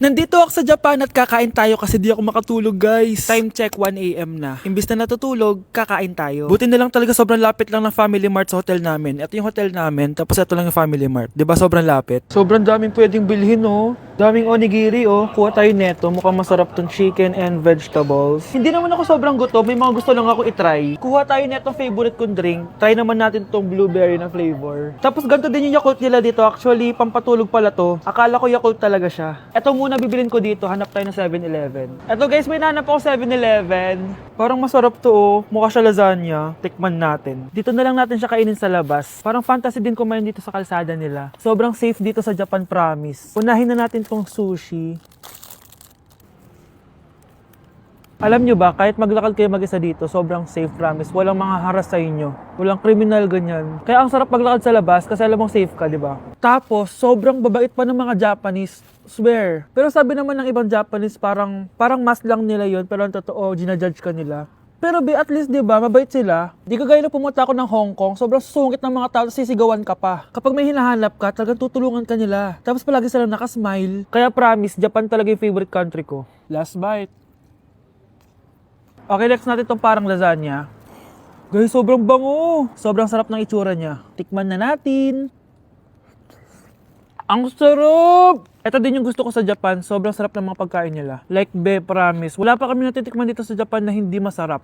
Nandito ako sa Japan at kakain tayo kasi di ako makatulog, guys. Time check 1 AM na. Imbis na natutulog, kakain tayo. Buti na lang talaga sobrang lapit lang ng Family Mart sa hotel namin. Ito yung hotel namin, tapos ito lang yung Family Mart. 'Di ba sobrang lapit? Sobrang daming pwedeng bilhin, oh. Daming onigiri, oh. Kuha tayo neto. Mukhang masarap tong chicken and vegetables. Hindi naman ako sobrang gutom. May mga gusto lang ako itry. Kuha tayo netong favorite kong drink. Try naman natin tong blueberry na flavor. Tapos ganito din yung Yakult nila dito. Actually, pampatulog pala to. Akala ko Yakult talaga siya. Ito muna bibilin ko dito. Hanap tayo ng 7-Eleven. Ito guys, may nanap ako 7-Eleven. Parang masarap to, oh. Mukha siya lasagna. Tikman natin. Dito na lang natin siya kainin sa labas. Parang fantasy din kumain dito sa kalsada nila. Sobrang safe dito sa Japan, promise. Unahin na natin tong sushi. Alam nyo ba, kahit maglakad kayo mag-isa dito, sobrang safe, promise. Walang mga haras sa inyo. Walang kriminal, ganyan. Kaya ang sarap maglakad sa labas kasi alam mong safe ka, di ba? Tapos, sobrang babait pa ng mga Japanese. Swear. Pero sabi naman ng ibang Japanese, parang mas lang nila yon, pero ang totoo, ginajudge ka nila. Pero at least, di ba, mabait sila. Di kagaya na pumunta ako ng Hong Kong, sobrang sungit ng mga tao, sisigawan ka pa. Kapag may hinahanap ka, talagang tutulungan ka nila. Tapos palagi silang nakasmile. Kaya promise, Japan talaga yung favorite country ko. Last bite. Okay, next natin tong parang lasagna. Guys, sobrang bango. Sobrang sarap ng itsura niya. Tikman na natin. Ang sarap! Ito din yung gusto ko sa Japan. Sobrang sarap ng mga pagkain nila. Like, promise. Wala pa kami natitikman dito sa Japan na hindi masarap.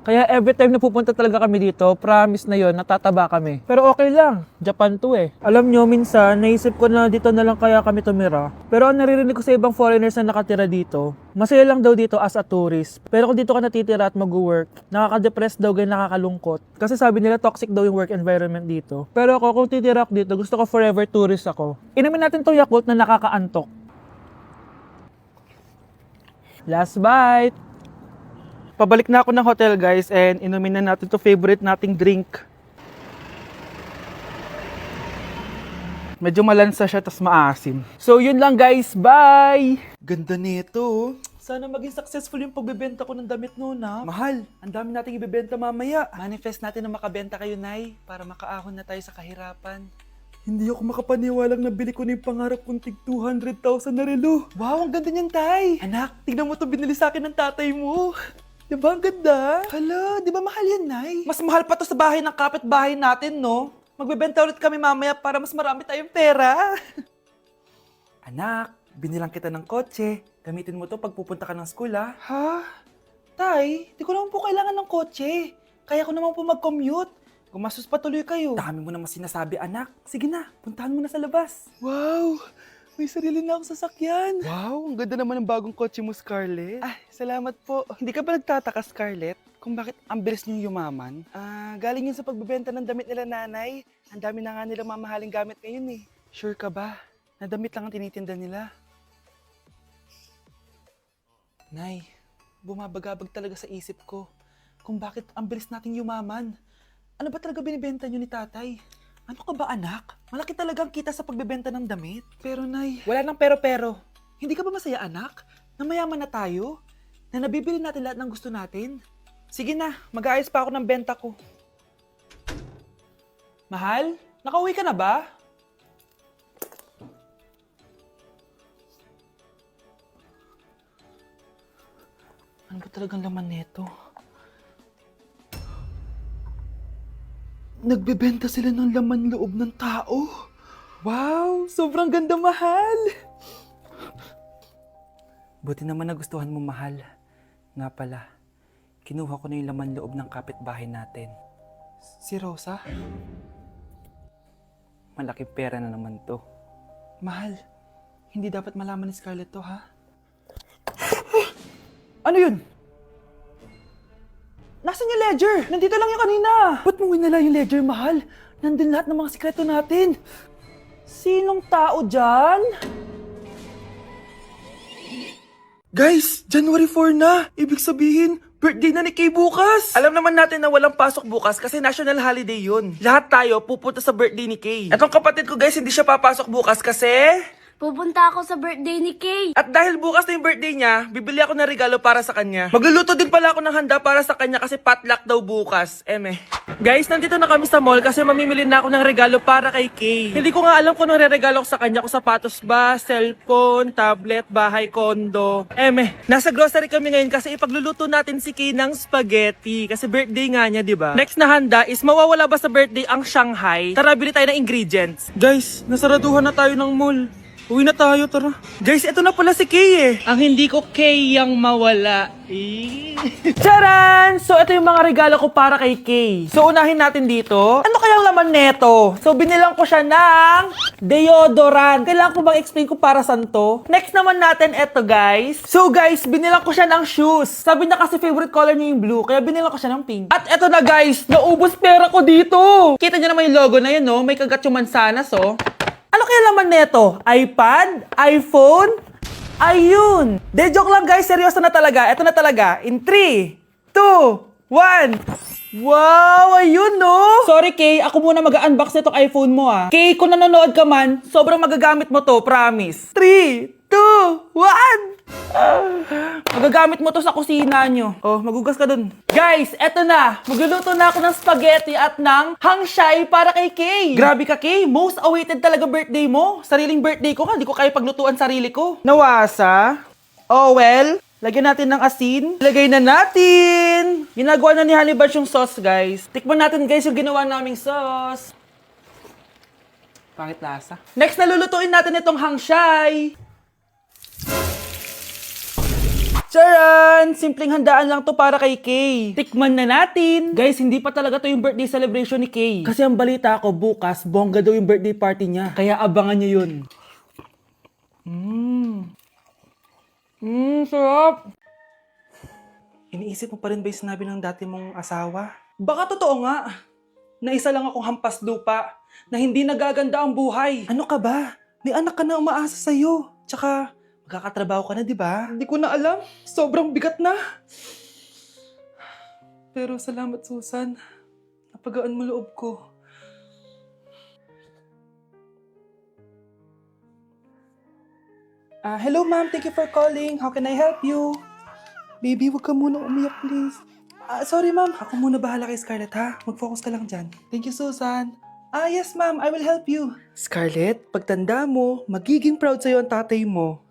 Kaya every time na pupunta talaga kami dito, promise na yon, natataba kami. Pero okay lang, Japan to eh. Alam nyo, minsan, naisip ko na dito na lang kaya kami tumira. Pero ang naririnig ko sa ibang foreigners na nakatira dito, masaya lang daw dito as a tourist. Pero kung dito ka natitira at mag-work, nakaka-depress daw, ganyan nakakalungkot. Kasi sabi nila toxic daw yung work environment dito. Pero ako, kung titira ako dito, gusto ko forever tourist ako. Inumin natin to Yakult na nakakaantok. Last bite! Pabalik na ako ng hotel, guys, and inumin na natin to favorite nating drink. Medyo malansa siya, tas maasim. So, yun lang, guys. Bye! Ganda nito. Sana maging successful yung pagbebenta ko ng damit noon, ha? Mahal, ang dami nating ibebenta mamaya. Manifest natin na makabenta kayo, Nay, para makaahon na tayo sa kahirapan. Hindi ako makapaniwalang nabili ko na yung pangarap kong tig 200,000 na relo. Wow, ang ganda niyan, Tay! Anak, tignan mo to, binili sa akin ng tatay mo. Diba ang ganda? Hala, di ba mahal yan, Nay? Mas mahal pa to sa bahay ng kapitbahay natin, no? Magbebenta ulit kami mamaya para mas marami tayong pera. Anak, binilang kita ng kotse. Gamitin mo to pag pupunta ka ng school, ha? Ha? Tay, di ko naman po kailangan ng kotse. Kaya ko naman po mag-commute. Gumastos pa tuloy kayo. Dami mo naman sinasabi, anak. Sige na, puntahan mo na sa labas. Wow! May sarili na akong sasakyan. Wow, ang ganda naman ng bagong kotse mo, Scarlett. Ay, salamat po. Hindi ka ba nagtataka, Scarlett, kung bakit ang bilis niyong yumaman? Galing yun sa pagbebenta ng damit nila, nanay. Ang dami na nga nila mamahaling gamit ngayon eh. Sure ka ba? Na damit lang ang tinitinda nila? Nay, bumabagabag talaga sa isip ko kung bakit ang bilis nating yumaman. Ano ba talaga binibenta niyo ni tatay? Ano ka ba, anak? Malaki talagang kita sa pagbebenta ng damit. Pero, Nay, wala nang pero-pero. Hindi ka ba masaya, anak? Na mayaman na tayo? Na nabibili natin lahat ng gusto natin? Sige na, mag-aayos pa ako ng benta ko. Mahal, nakauwi ka na ba? Ano ba talagang laman neto? Nagbebenta sila ng laman loob ng tao. Wow, sobrang ganda, mahal. Buti naman nagustuhan mo, mahal. Nga pala, kinuha ko na yung laman loob ng kapitbahay natin. Si Rosa? Malaking pera na naman to. Mahal, hindi dapat malaman ni Scarlett to, ha? Ano yun? Nasaan yung ledger? Nandito lang yung kanina. Ba't mo winala yung ledger, mahal? Nandun lahat ng mga sikreto natin. Sinong tao dyan? Guys, January 4 na. Ibig sabihin, birthday na ni Kay bukas. Alam naman natin na walang pasok bukas kasi national holiday yun. Lahat tayo pupunta sa birthday ni Kay. Etong kapatid ko, guys, hindi siya papasok bukas kasi Pupunta ako sa birthday ni Kay. At dahil bukas na yung birthday niya, bibili ako ng regalo para sa kanya. Magluluto din pala ako ng handa para sa kanya kasi potluck daw bukas. Guys, nandito na kami sa mall kasi mamimili na ako ng regalo para kay Kay. Hindi ko nga alam kung anong re-regalo ko sa kanya. Kung sapatos ba, cellphone, tablet, bahay, kondo. Nasa grocery kami ngayon kasi ipagluluto natin si Kay ng spaghetti. Kasi birthday nga niya, di ba? Next na handa is mawawala ba sa birthday ang Shanghai? Tara, bili tayo ng ingredients. Guys, nasaraduhan na tayo ng mall. Uwi na tayo, tara. Guys, ito na pala si Kay eh. Ang hindi ko Kay yang mawala. Charan! So, ito yung mga regalo ko para kay Kay. So, unahin natin dito. Ano kayang laman neto? So, binilang ko siya ng deodorant. Kailangan ko bang explain ko para saan to? Next naman natin, ito guys. So, guys, binilang ko siya ng shoes. Sabi niya kasi favorite color niya yung blue, kaya binilang ko siya ng pink. At ito na guys, naubos pera ko dito. Kita niyo naman yung logo na yun, no? May kagat yung mansanas, oh. Ano kaya laman neto? iPad? iPhone? Ayun! De, joke lang guys. Seryoso na talaga. Ito na talaga. In 3, 2, 1. Wow! Ayun no! Sorry Kay, ako muna mag-unbox nitong iPhone mo ah. Kay, kung nanonood ka man, sobrang magagamit mo to, promise. 3, 2, 1! Magagamit mo to sa kusina nyo. Oh, magugas ka dun. Guys, eto na. Magluluto na ako ng spaghetti at ng hangshai para kay Kay. Grabe ka, Kay. Most awaited talaga birthday mo. Sariling birthday ko nga. Hindi ko kaya paglutuan sarili ko. Nawasa? Oh, well. Lagyan natin ng asin. Ilagay na natin. Ginagawa na ni Honey Bunch yung sauce, guys. Tikman natin, guys, yung ginawa naming sauce. Pangit lasa. Next, nalulutuin natin itong hangshai. Charan! Simpleng handaan lang to para kay Kay. Tikman na natin. Guys, hindi pa talaga to yung birthday celebration ni Kay. Kasi ang balita ko, bukas, bongga daw yung birthday party niya. Kaya abangan niyo yun. Sarap! Iniisip mo pa rin ba yung sinabi ng dati mong asawa? Baka totoo nga. Na isa lang akong hampas lupa. Na hindi nagaganda ang buhay. Ano ka ba? May anak ka na umaasa sa'yo. Tsaka, magkakatrabaho ka na, di ba? Hindi ko na alam. Sobrang bigat na. Pero salamat, Susan. Napagaan mo loob ko. Hello, ma'am. Thank you for calling. How can I help you? Baby, wag ka muna umiyak, please. Sorry, ma'am. Ako muna bahala kay Scarlett, ha? Mag-focus ka lang dyan. Thank you, Susan. Yes, ma'am. I will help you. Scarlett, pagtanda mo, magiging proud sa'yo ang tatay mo.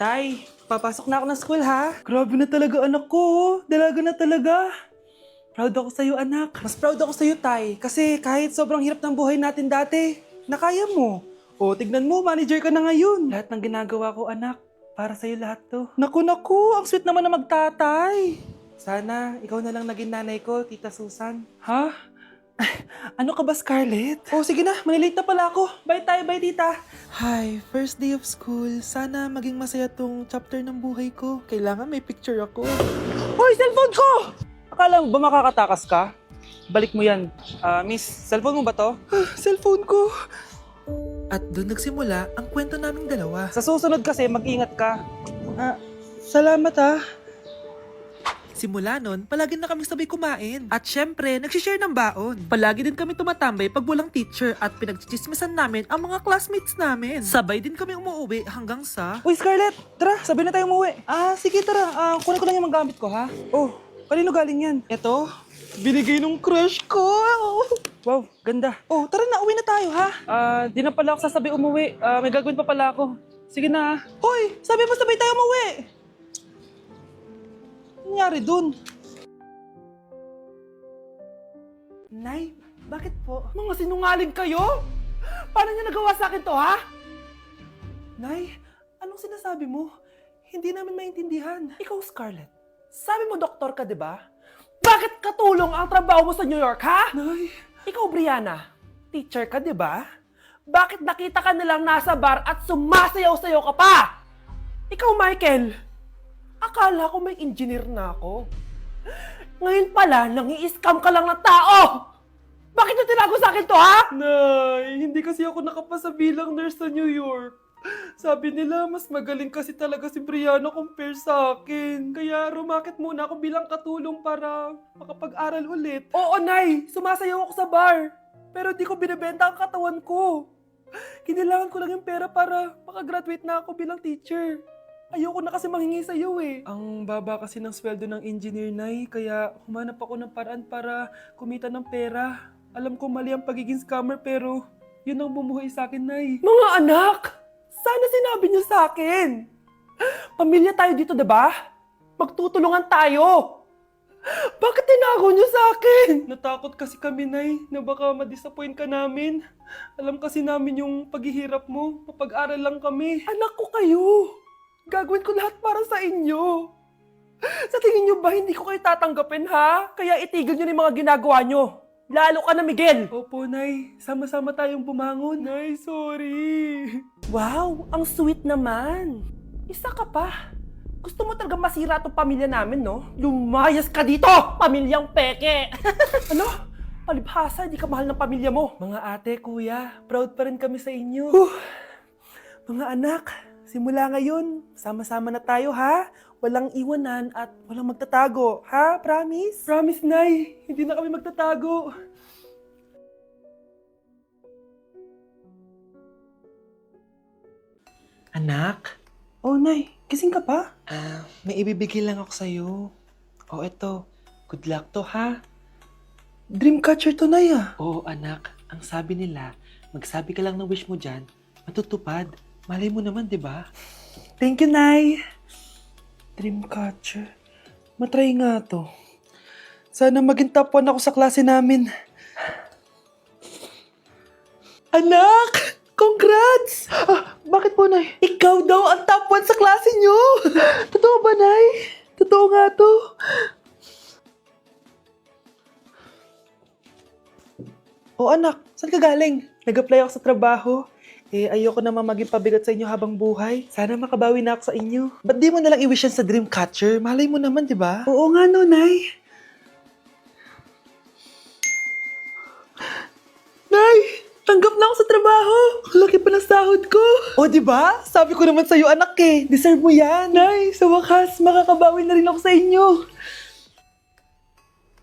Tay, papasok na ako ng school ha. Grabe na talaga anak ko. Dalaga na talaga. Proud ako sa'yo anak. Mas proud ako sa'yo tay. Kasi kahit sobrang hirap ng buhay natin dati, nakaya mo. O, tignan mo, manager ka na ngayon. Lahat ng ginagawa ko anak, para sa'yo lahat to. Naku, ang sweet naman na magtatay. Sana, ikaw na lang naging nanay ko, Tita Susan. Ha? Ano ka ba, Scarlett? Oh, sige na. Malilate na pala ako. Bye tayo, bye, tita. Hi, first day of school. Sana maging masaya tong chapter ng buhay ko. Kailangan may picture ako. Hoy, cellphone ko! Akala mo ba makakatakas ka? Balik mo yan. Miss, cellphone mo ba to? Cellphone ko. At doon nagsimula ang kwento naming dalawa. Sa susunod kasi, mag-ingat ka. Salamat ha. Simula nun, palagi na kami sabay kumain. At syempre, nagsishare ng baon. Palagi din kami tumatambay pag walang teacher at pinagchichismisan namin ang mga classmates namin. Sabay din kami umuwi hanggang sa... Uy, Scarlett! Tara, sabay na tayo umuwi. Sige, tara. Kunin ko lang yung mga gamit ko, ha? Oh, kanino galing yan? Eto, binigay nung crush ko. Wow, ganda. Oh, tara na, uwi na tayo, ha? Di na pala ako sasabi umuwi. May gagawin pa pala ako. Sige na, ha? Hoy, sabi mo sabay tayo umuwi. Nangyari dun? Nay, bakit po? Mga sinungaling kayo? Paano niyo nagawa sa akin to, ha? Nay, anong sinasabi mo? Hindi namin maintindihan. Ikaw, Scarlett, sabi mo doktor ka, di ba? Bakit katulong ang trabaho mo sa New York, ha? Nay. Ikaw, Brianna, teacher ka, di ba? Bakit nakita ka nilang nasa bar at sumasayaw-sayaw ka pa? Ikaw, Michael, akala ko may engineer na ako. Ngayon pala, nangi-scam ka lang ng tao! Bakit nyo tinago sa akin to, ha? Nay, hindi kasi ako nakapasa bilang nurse sa New York. Sabi nila, mas magaling kasi talaga si Brianna compare sa akin. Kaya rumakit muna ako bilang katulong para makapag-aral ulit. Oo, Nay! Sumasayaw ako sa bar. Pero di ko binibenta ang katawan ko. Kailangan ko lang yung pera para makagraduate na ako bilang teacher. Ayoko na kasi manghingi sa'yo eh. Ang baba kasi ng sweldo ng engineer, Nay, kaya humanap ako ng paraan para kumita ng pera. Alam ko mali ang pagiging scammer pero yun ang bumuhay sa akin, Nay. Mga anak! Sana sinabi niyo sa akin! Pamilya tayo dito, diba? Magtutulungan tayo! Bakit tinago niyo sa akin? Natakot kasi kami, Nay, na baka ma-disappoint ka namin. Alam kasi namin yung paghihirap mo. Mapag-aral lang kami. Anak ko kayo! Gagawin ko lahat para sa inyo. Sa tingin niyo ba hindi ko kayo tatanggapin, ha? Kaya itigil niyo na yung mga ginagawa niyo. Lalo ka na, Miguel! Opo, Nay. Sama-sama tayong bumangon. Nay, sorry. Wow, ang sweet naman. Isa ka pa. Gusto mo talaga masira itong pamilya namin, no? Lumayas ka dito! Pamilyang peke! Ano? Palibhasa, hindi ka mahal ng pamilya mo. Mga ate, kuya, proud pa rin kami sa inyo. Mga anak, simula ngayon, sama-sama na tayo, ha? Walang iwanan at walang magtatago, ha? Promise? Promise, Nay. Hindi na kami magtatago. Anak? Oh, Nay. Gising ka pa? May ibibigay lang ako sa'yo. Oh, eto. Good luck to, ha? Dreamcatcher to, Nay, ah. Oo, anak. Ang sabi nila, magsabi ka lang ng wish mo dyan, matutupad. Malay mo naman, di ba? Thank you, Nay. Dreamcatcher. Matry nga to. Sana maging top 1 ako sa klase namin. Anak! Congrats! Bakit po, Nay? Ikaw daw ang top 1 sa klase niyo! Totoo ba, Nay? Totoo nga to. O anak, saan ka galing? Nag-apply ako sa trabaho. Ayoko naman maging pabigat sa inyo habang buhay. Sana makabawi na ako sa inyo. Ba't di mo nalang i-wish yan sa Dreamcatcher? Malay mo naman, di ba? Oo nga no, Nay. Nay! Tanggap na ako sa trabaho! Ang laki pa ng sahod ko! O, di ba? Sabi ko naman sa'yo, anak eh. Deserve mo yan. Nay, sa wakas, makakabawi na rin ako sa inyo.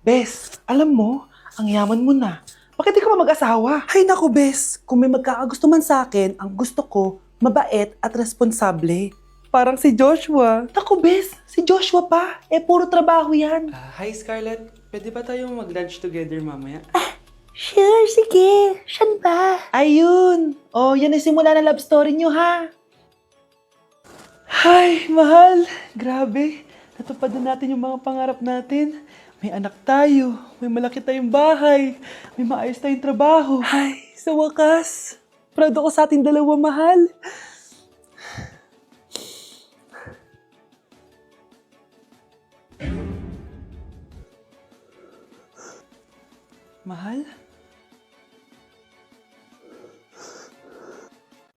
Bes, alam mo, ang yaman mo na. Bakit di ka pa mag-asawa? Ay naku, Bes. Kung may magkakagusto man sa akin, ang gusto ko, mabait at responsable. Parang si Joshua. Naku, Bes. Si Joshua pa. Puro trabaho yan. Hi, Scarlett. Pwede ba tayong mag-lunch together mamaya? Sure, sige. Saan ba? Ayun. Oh, yan ay simula na love story nyo, ha? Ay, mahal. Grabe. Natupad na natin yung mga pangarap natin. May anak tayo. May malaki tayong bahay. May maayos tayong trabaho. Ay, sa wakas. Proud ako sa ating dalawa, mahal. Mahal?